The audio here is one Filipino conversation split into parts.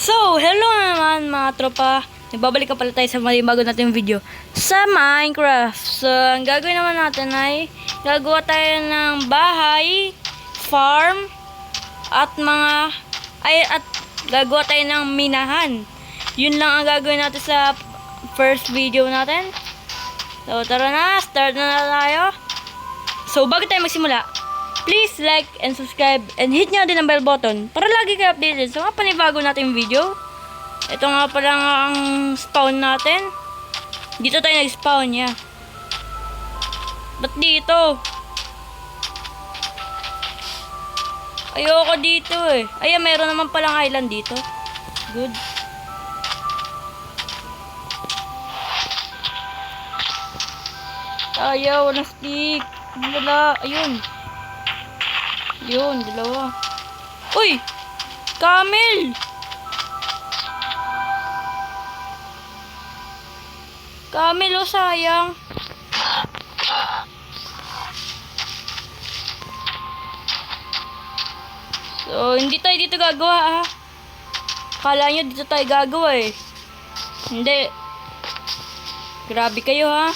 So, hello naman mga tropa. Nagbabalik ka pala tayo sa mali bago natin video sa Minecraft. So, ang gagawin naman natin ay gagawa tayo ng bahay, farm, at gagawa tayo ng minahan. Yun lang ang gagawin natin sa first video natin. So, tara na, start na tayo. So, bago tayo magsimula, please like and subscribe and hit nyo din ang bell button para lagi kayo updated sa mga panibago nating video. Ito nga pala ang spawn natin. Dito tayo nag-spawn niya. Ba't dito? Ayoko dito eh. Ayan, meron naman palang island dito. Good. Ayaw, walang stick. Wala, ayun. Yun, dalawa. Uy! Camel! Camel, oh, sayang. So, hindi tayo dito gagawa, ah. Kala nyo dito tayo gagawa, eh. Hindi. Grabe kayo, ha.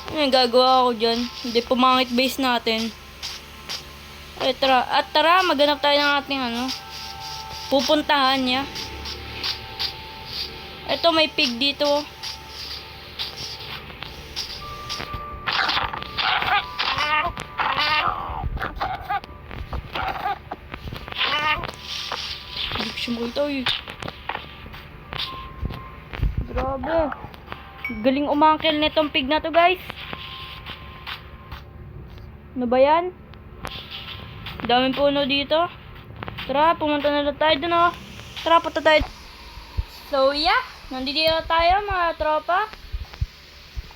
Ano yung gagawa ako dyan? Hindi, pumangit base natin. Ay, tara. At tara, maghanap tayo ng ating pupuntahan niya. Ito, may pig dito. Hindi ko siya makita, eh. Grabe. Galing umangkel nitong pig na to, guys. Ano ba yan? Daming puno dito. Tara, pumunta na lang tayo dun, oh. Tara, punta tayo. So, yeah. Nandito tayo, mga tropa.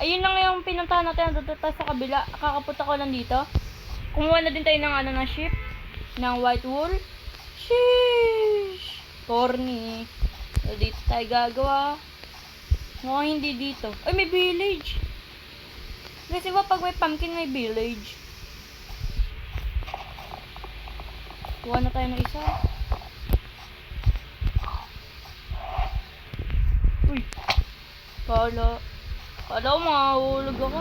Ayun lang yung pinuntahan natin. Nandito tayo sa kabila. Kakapunta ko lang dito. Kumuha na din tayo ng ng sheep. Ng white wool. Sheesh. Corny. So, dito tayo gagawa. Mukhang hindi dito. Ay, may village. Kasi ba pag may pumpkin, may village. Kuha na tayo ng isa. Uy. Kala ko makahulog ako.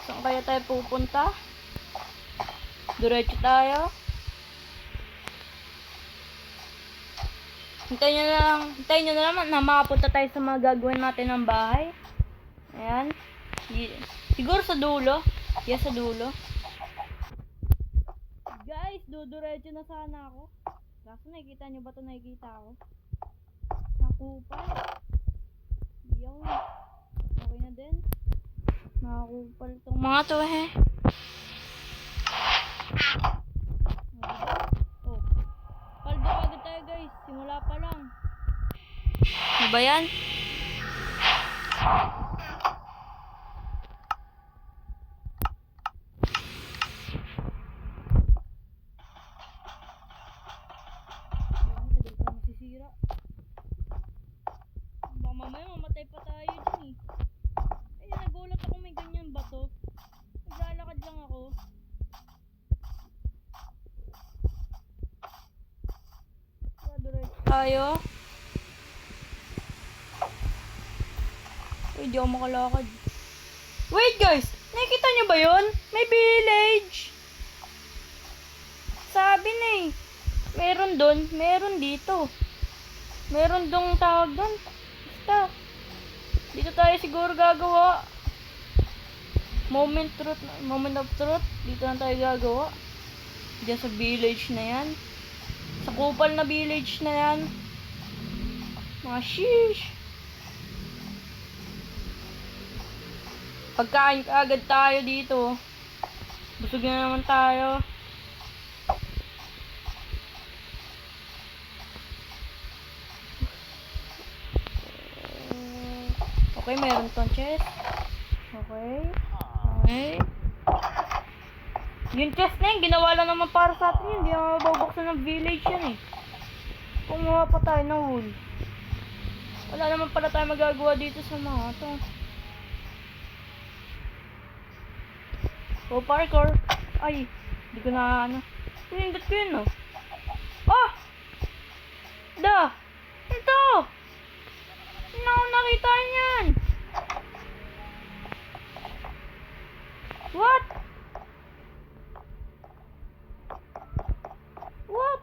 Saan kaya tayo pupunta? Diretso tayo. Hintayin nyo na naman na makapunta tayo sa mga gagawin natin ng bahay. Ayan. Siguro sa dulo. Yes, sa dulo. Guys, duduretso na sana ako. Kaso nakikita nyo ba ito? Nakikita ako. Nakupal. Yung. Okay na din. Nakakupal itong mga to, eh. Oh. Paldo agad tayo, guys. Simula pa lang. Ano ba yan? Mamaya mamatay pa tayo dyan, eh. Ay, nagulat ako may ganyan bato. Naglalakad lang ako. Tayo. Uy, di ako makalakad. Wait, guys! Nakikita nyo ba yun? May village! Sabi na eh. Meron doon, meron dito. Meron dong tawag doon. Basta. Dito tayo siguro gagawa. Moment of truth. Dito lang tayo gagawa. Diyan sa village na yan. Sa kupal na village na yan. Mga sheesh. Pagkain agad tayo dito. Busog na naman tayo. Okay, mayroon tong chest. Okay. Okay. Yung chest na yun, ginawa lang naman para sa atin yun. Hindi naman mabubuksan ng village yan, eh. Kumuha pa tayo ng wool. Wala naman pala tayo magagawa dito sa mga to. Oh, parkour. Ay, hindi ko na ano. Pinindot ko yun, no? Oh! Da! Ito! Hindi na ako nakita niyan! What? What?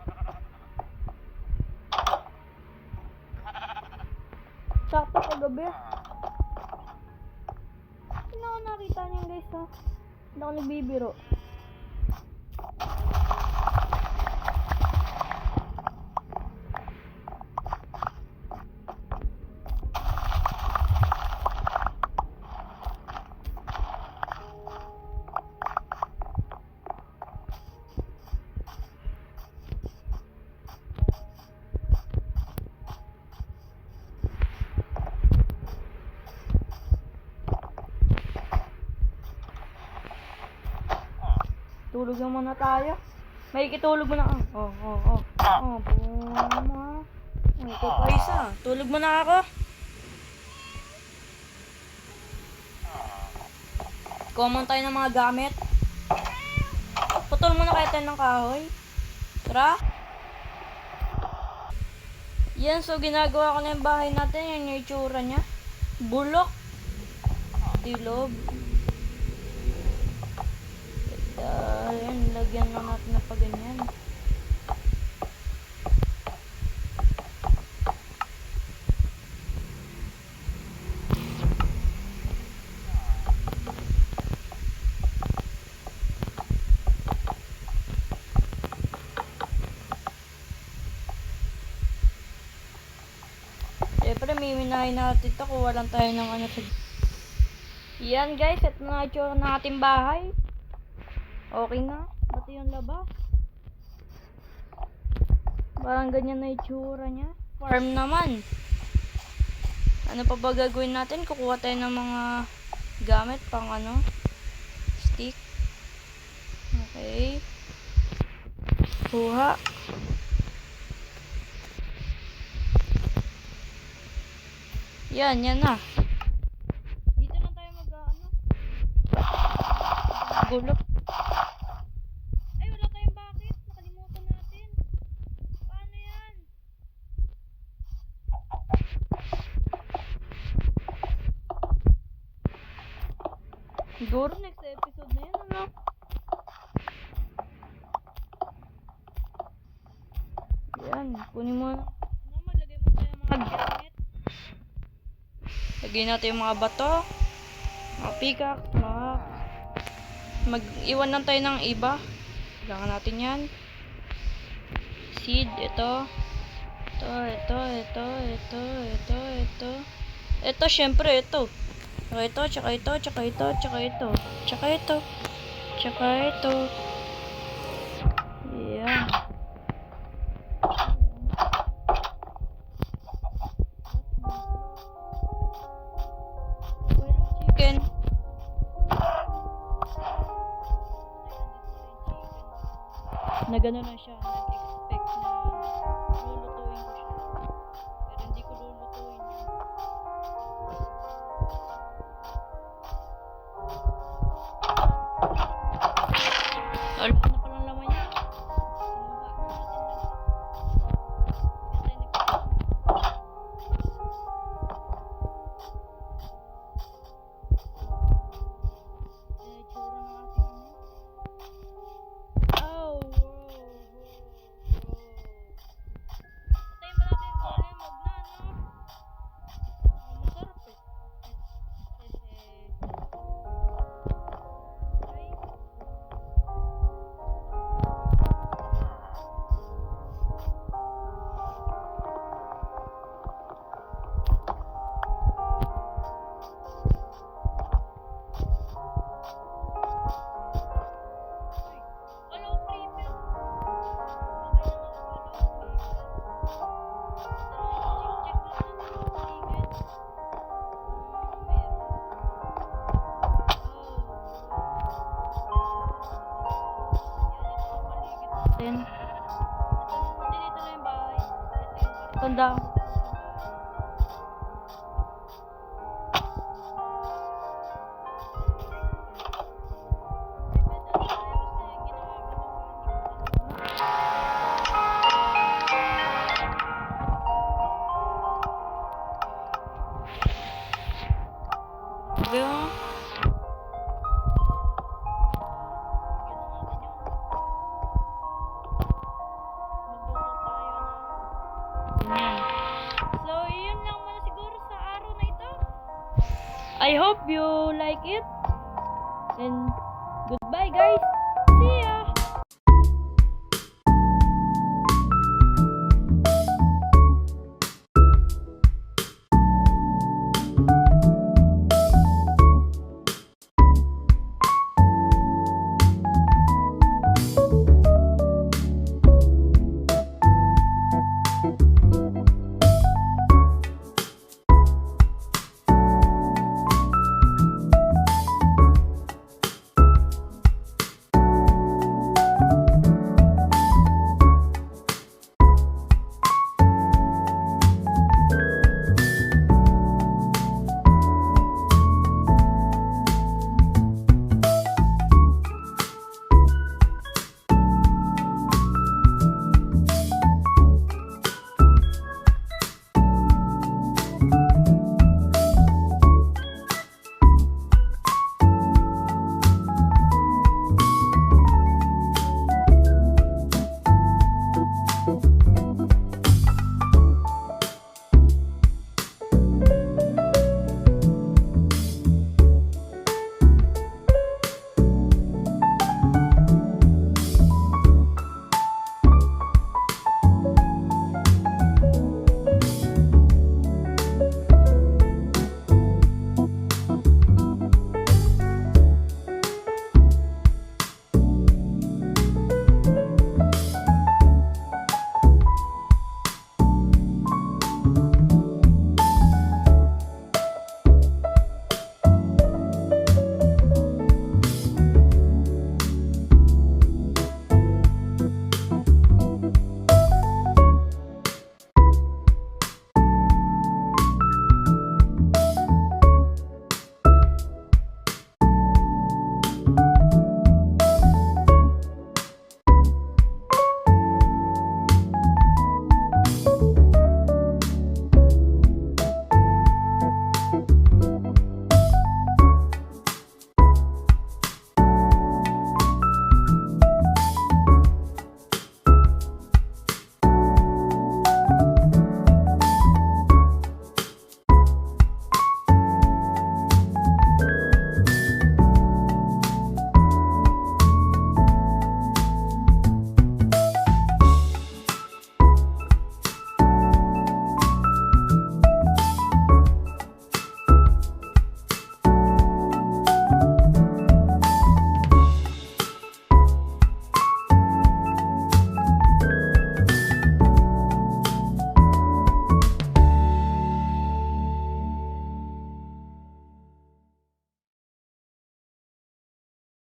Sakto kagabi. Hindi na ako nakita niyan, guys, ha? Hindi ako nagbibiro. Tulog na muna tayo. May kitulog mo na. Buong mo. Ito pa isa. Tulog mo na ako. Common tayo ng mga gamit. Putol muna kayo tayo ng kahoy. Tara. Yan, so ginagawa ko na yung bahay natin. Yan yung itsura niya. Bulok. Tilog. Yan, lagyan lang natin na pa ganyan. Siyempre, miminahin natin ito kung walang tayo ng ano sa... Yan guys, ito na itsura ng ating bahay. Okay na. Ito yung labas. Parang ganyan na itsura niya. Farm naman. Ano pa ba gagawin natin? Kukuha tayo ng mga gamit pang ano? Stick. Okay. Kuha. Yan na. Dito lang tayo mag-ano. Gulok. Ay, wala tayong bakit. Nakalimutan natin. Paano yan? Siguro next episode na yan, ano? Yan. Kunin mo na. Ano, maglagay mo tayo ng mga gamit. Lagyan natin yung mga bato. Mga pickaxe. Mag-iwan lang tayo ng iba. Kailangan natin yan. Seed, ito. Ito, syempre, ito. Tsaka ito. Yan. Chicken. Na gano'n na siya, nag-expect na lulutuin ko siya. Pero hindi ko lulutuin yun. Wala na palang laman niya. Sinuha na natin lahat. Kaya tayo nagpapit na. Itsura ng ating ano. Oh, wow. Patayin ba natin yung volume? Huwag na, no? Masarap eh. Ay. Hello, creeper. Then, dito na yung bahay. Ito yung tanda. hope you like it. And goodbye guys.